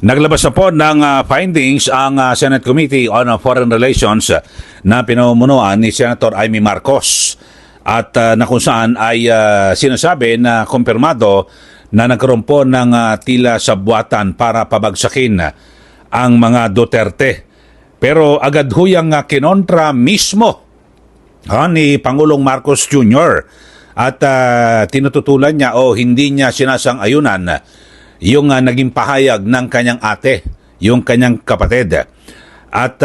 Naglabas na po ng findings ang Senate Committee on Foreign Relations na pinamumunuan ni Senator Amy Marcos at na kung saan ay sinasabi na kumpirmado na nagkaroon po ng tila sabwatan para pabagsakin ang mga Duterte. Pero agad huyang kinontra mismo ni Pangulong Marcos Jr. at tinututulan niya o hindi niya sinasang-ayunan yung naging pahayag ng kanyang ate, yung kanyang kapatid. At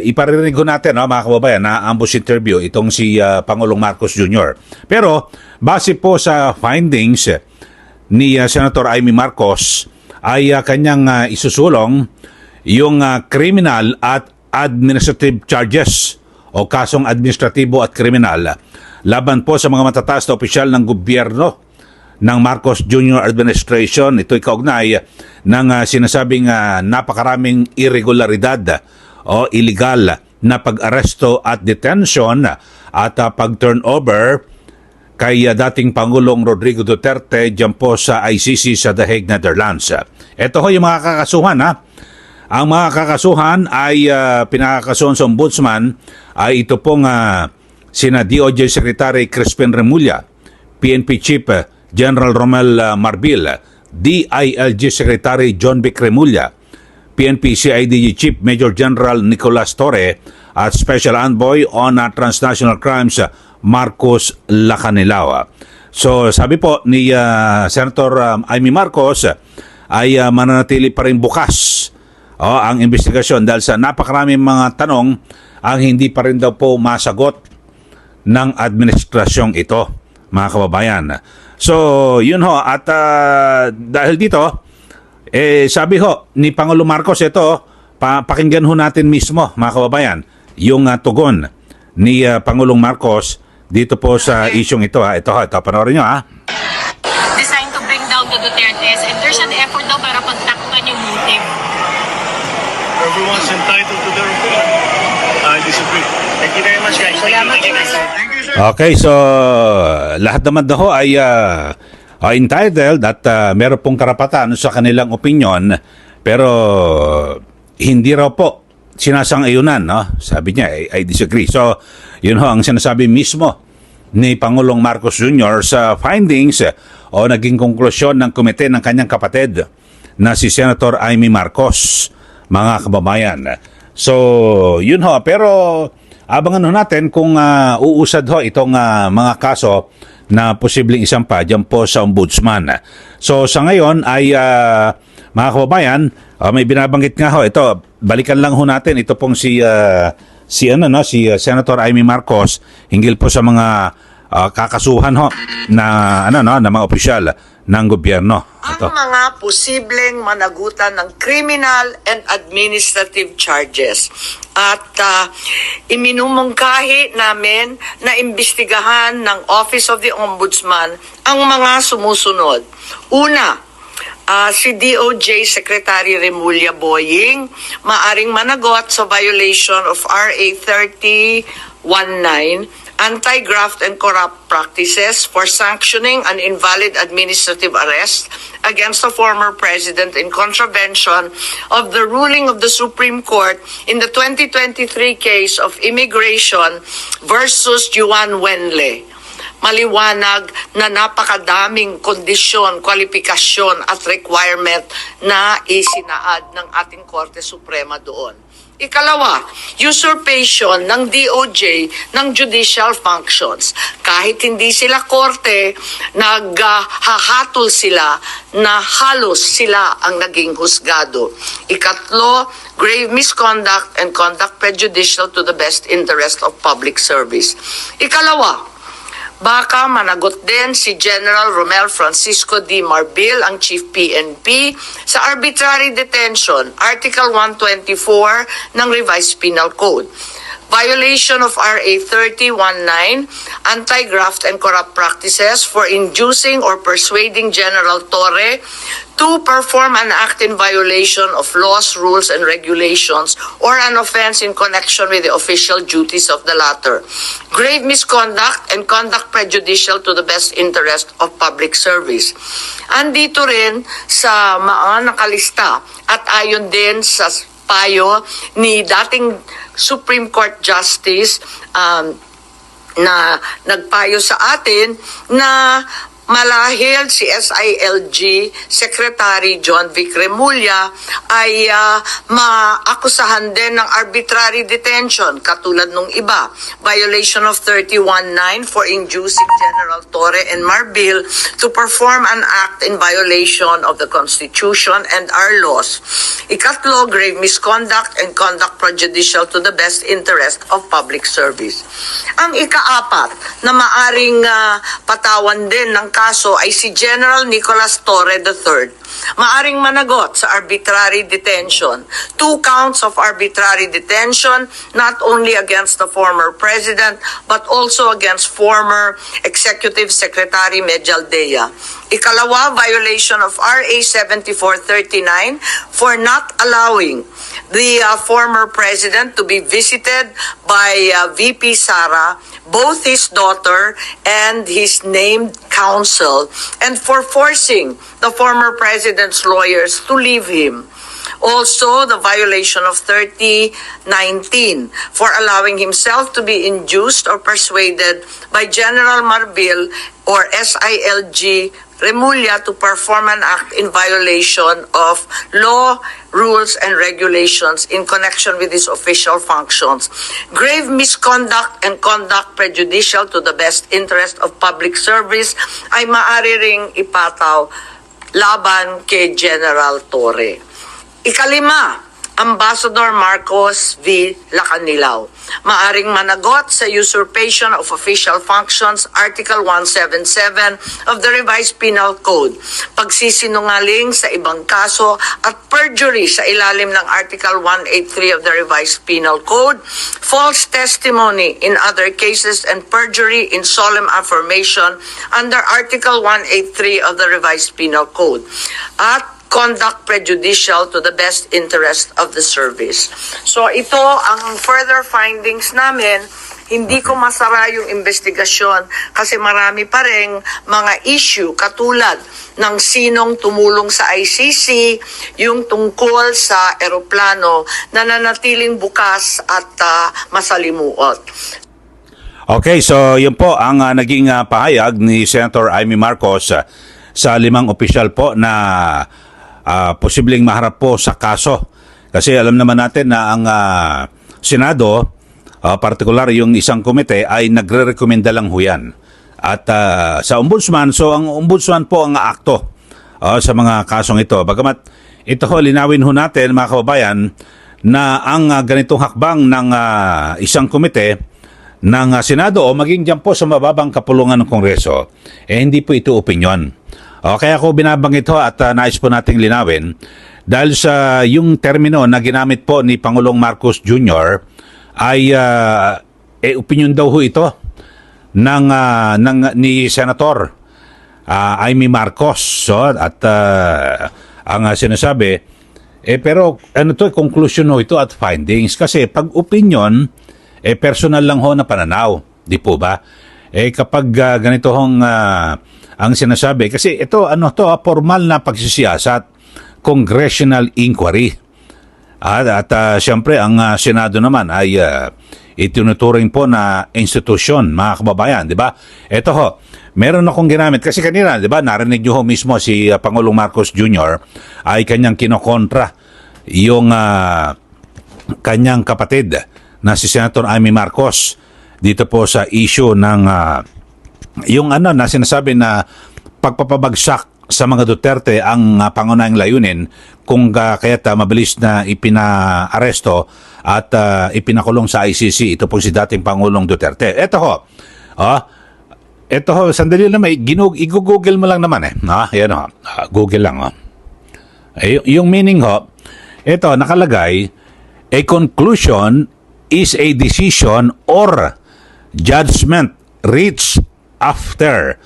iparirinig ko natin, mga kababayan, na ambush interview itong si Pangulong Marcos Jr. Pero base po sa findings ni Senator Amy Marcos ay kanyang isusulong yung criminal at administrative charges o kasong administratibo at kriminal laban po sa mga matataas na opisyal ng gobyerno ng Marcos Jr. Administration. Ito'y kaugnay ng sinasabing napakaraming irregularidad o illegal na pag-aresto at detention at pag-turnover kay dating Pangulong Rodrigo Duterte dyan po sa ICC sa The Hague, Netherlands. Ito ho yung mga kakasuhan. Ang mga kakasuhan ay pinakakasuhan sa ombudsman ay ito pong sina DOJ Secretary Crispin Remulla, PNP Chief General Romel Marbil, DILG Secretary John Vic Remulla, PNP CIDG Chief Major General Nicolas Torre at Special Envoy on Transnational Crimes Marcos Lacanilao. So sabi po ni Senator Amy Marcos ay mananatili pa rin bukas ang investigasyon dahil sa napakaraming mga tanong ang hindi pa rin daw po masagot ng administrasyong ito, mga kababayan. So, yun ho. At dahil dito, sabi ho ni Pangulong Marcos, ito, pakinggan ho natin mismo, mga kababayan, yung tugon ni Pangulong Marcos dito po sa isyong ito. Ito, panoorin nyo. Designed to bring down the Dutertes, and there's an effort daw para pagtakpan yung motive. Everyone's entitled to their opinion. I disagree. Thank you very much, guys. Salamat, Thank you, sir. Thank you, sir. Okay, so lahat naman daw ay entitled at meron pong karapatan sa kanilang opinion, pero hindi raw po sinasang-ayunan, no? Sabi niya, I disagree. So, yun ho ang sinasabi mismo ni Pangulong Marcos Jr. sa findings o naging konklusyon ng komite ng kanyang kapatid na si Senator Amy Marcos, mga kababayan. So, yun ho. Pero abangan ho natin kung uusad ho itong mga kaso na posibleng isampa dyan po sa ombudsman. So, sa ngayon ay mga kababayan, may binabanggit nga ho. Ito, balikan lang ho natin. Ito pong si Senator Amy Marcos hinggil po sa mga kakasuhan ho na na mga opisyal ng gobyerno. Ito. Ang mga posibleng managutan ng criminal and administrative charges. At iminumungkahi namin na imbestigahan ng Office of the Ombudsman ang mga sumusunod. Una, si DOJ Secretary Remulla Boying maaring managot sa violation of RA 3019, Anti-Graft and Corrupt Practices for sanctioning an invalid administrative arrest against the former president in contravention of the ruling of the Supreme Court in the 2023 case of Immigration versus Juan Wenle. Maliwanag na napakadaming kondisyon, kwalifikasyon at requirement na isinaad ng ating Korte Suprema doon. Ikalawa, usurpation ng DOJ ng judicial functions. Kahit hindi sila korte, naghahatol sila na halos sila ang naging husgado. Ikatlo, grave misconduct and conduct prejudicial to the best interest of public service. Ikalawa, baka managot din si General Romel Francisco D. Marbil, ang Chief PNP, sa arbitrary detention, Article 124 ng Revised Penal Code. Violation of RA 3019, Anti-Graft and Corrupt Practices for inducing or persuading General Torre to perform an act in violation of laws, rules, and regulations, or an offense in connection with the official duties of the latter. Grave misconduct and conduct prejudicial to the best interest of public service. Andito rin sa mga nakalista at ayon din sa payo ni dating Supreme Court Justice na nagpayo sa atin na malahil si SILG Secretary John Vic Remulla ay maakusahan din ng arbitrary detention katulad nung iba. Violation of 31.9 for inducing General Torre and Marbil to perform an act in violation of the Constitution and our laws. Ikatlo, grave misconduct and conduct prejudicial to the best interest of public service. Ang ikaapat na maaring patawan din ng kaso ay si General Nicolas Torre III. Maaring managot sa arbitrary detention. 2 counts of arbitrary detention, not only against the former president, but also against former Executive Secretary Medialdea. Ikalawa, violation of RA 7439 for not allowing the former president to be visited by VP Sara, both his daughter and his named counsel, and for forcing the former president's lawyers to leave him. Also, the violation of 3019 for allowing himself to be induced or persuaded by General Marbil or SILG Remulla to perform an act in violation of law, rules, and regulations in connection with his official functions. Grave misconduct and conduct prejudicial to the best interest of public service ay maaari ring ipataw laban kay General Torre. Ikalima, Ambassador Marcos V. Lacanilao. Maaring managot sa usurpation of official functions, Article 177 of the Revised Penal Code, pagsisinungaling sa ibang kaso at perjury sa ilalim ng Article 183 of the Revised Penal Code, false testimony in other cases, and perjury in solemn affirmation under Article 183 of the Revised Penal Code, at conduct prejudicial to the best interest of the service. So ito ang further findings namin. Hindi ko masara yung investigasyon kasi marami pa rin mga issue katulad ng sinong tumulong sa ICC, yung tungkol sa eroplano na nanatiling bukas at masalimuot. Okay, so yun po ang naging pahayag ni Senator Amy Marcos sa 5 opisyal po na posibleng maharap po sa kaso. Kasi alam naman natin na ang Senado, partikular yung isang komite, ay nagre-rekomenda lang ho yan. At sa Ombudsman, so ang Ombudsman po ang akto sa mga kasong ito. Bagamat ito ho, linawin ho natin mga kababayan na ang ganitong hakbang ng isang komite ng Senado o maging dyan po sa mababang kapulungan ng Kongreso, hindi po ito opinyon. Kaya ako binabanggit ho at nais po nating linawin dahil sa yung termino na ginamit po ni Pangulong Marcos Jr. ay opinion daw ho ito ni Senator Amy Marcos. So, at ang sinasabi, pero ano to, conclusion ho ito at findings. Kasi pag opinion, personal lang ho na pananaw. Di po ba? Kapag ganito hong ang sinasabi, kasi ito formal na pagsisiyasat, congressional inquiry. At siyempre ang Senado naman ay itinuturing po na institusyon, mga kababayan, di ba? Ito ho, meron akong ginamit kasi kanina, di ba, narinig niyo ho mismo si Pangulong Marcos Jr. ay kanyang kinokontra yung kanyang kapatid na si Senator Amy Marcos dito po sa issue ng yung na sinasabi na pagpapabagsak sa mga Duterte ang pangunahing layunin kung kaya't mabilis na ipinaaresto at ipinakulong sa ICC ito po si dating Pangulong Duterte. Ito ho, sandali na i-google mo lang naman yan ho, Google lang yung meaning ho, ito nakalagay, a conclusion is a decision or judgment reached after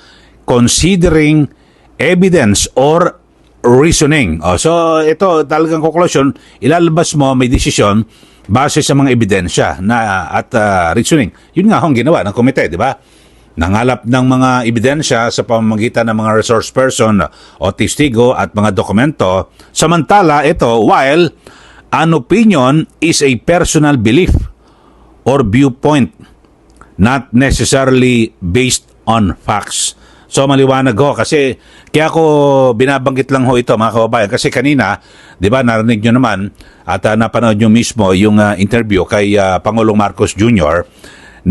considering evidence or reasoning. So ito talagang conclusion, ilalabas mo may desisyon base sa mga ebidensya at reasoning. Yun nga ang ginawa ng komite, di ba? Nangalap ng mga ebidensya sa pamamagitan ng mga resource person o testigo at mga dokumento. Samantala ito, while an opinion is a personal belief or viewpoint, not necessarily based on facts. So maliwanag ho kasi kaya ko binabanggit lang ho ito mga kababayan kasi kanina, 'di ba, narinig nyo naman at napanood nyo mismo yung interview kay Pangulong Marcos Jr.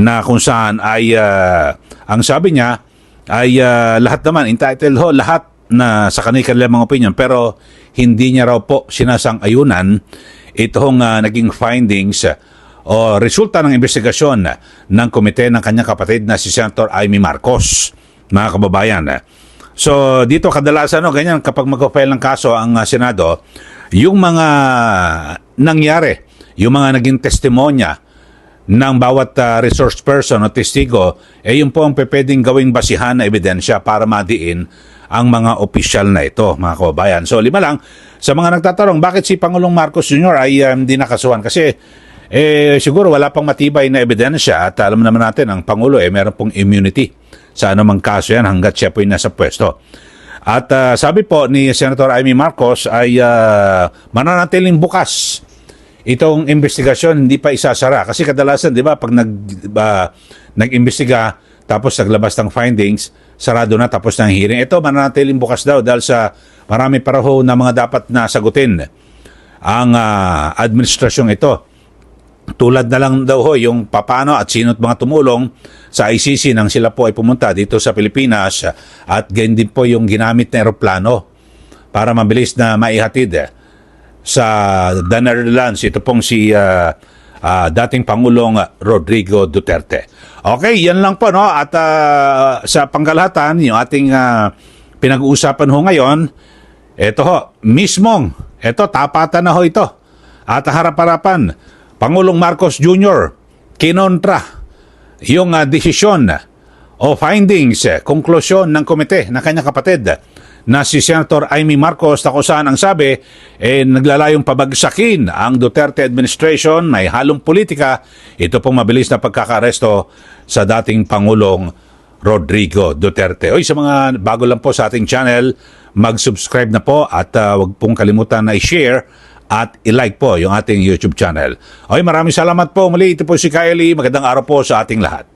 na kung saan ay ang sabi niya ay lahat naman entitled ho lahat na sa kanilang mga opinion pero hindi niya raw po sinasang-ayunan itong naging findings o resulta ng investigasyon ng komite ng kanyang kapatid na si Senator Amy Marcos, mga kababayan. So dito kadalasan ganyan kapag mag-file ng kaso ang Senado, yung mga nangyari, yung mga naging testimonya ng bawat resource person o testigo, yung po ang pwedeng gawing basihan na ebidensya para madiin ang mga opisyal na ito, mga kababayan. So 5 lang sa mga nagtatanong bakit si Pangulong Marcos Jr. ay hindi nakasuhan kasi siguro wala pang matibay na ebidensya at alam naman natin ang Pangulo meron pong immunity sa anumang kaso yan hanggat siya po nasa pwesto. At sabi po ni Senator Amy Marcos ay mananatiling bukas itong investigasyon, hindi pa isasara. Kasi kadalasan, di ba, pag nag-imbestiga tapos naglabas ng findings, sarado na tapos ng hearing. Ito mananatiling bukas daw dahil sa marami pa raw na mga dapat na sagutin ang administrasyong ito. Tulad na lang daw ho yung papano at sino't mga tumulong sa ICC nang sila po ay pumunta dito sa Pilipinas at ganyan din po yung ginamit na eroplano para mabilis na maihatid sa The Netherlands. Ito pong si dating Pangulong Rodrigo Duterte. Okay, yan lang po, no? At sa pangkalahatan, yung ating pinag-uusapan ho ngayon, ito ho, tapatan na ho ito. At harap-harapan, Pangulong Marcos Jr. kinontra yung desisyon o findings, konklusyon ng komite na kanyang kapatid na si Senator Amy Marcos na kung saan ang sabi naglalayong pabagsakin ang Duterte administration, may halong politika. Ito pong mabilis na pagkakaresto sa dating Pangulong Rodrigo Duterte. Sa mga bago lang po sa ating channel, mag-subscribe na po at wag pong kalimutan na i-share at i-like po yung ating YouTube channel. Maraming salamat po muli. Ito po si Kylie. Magandang araw po sa ating lahat.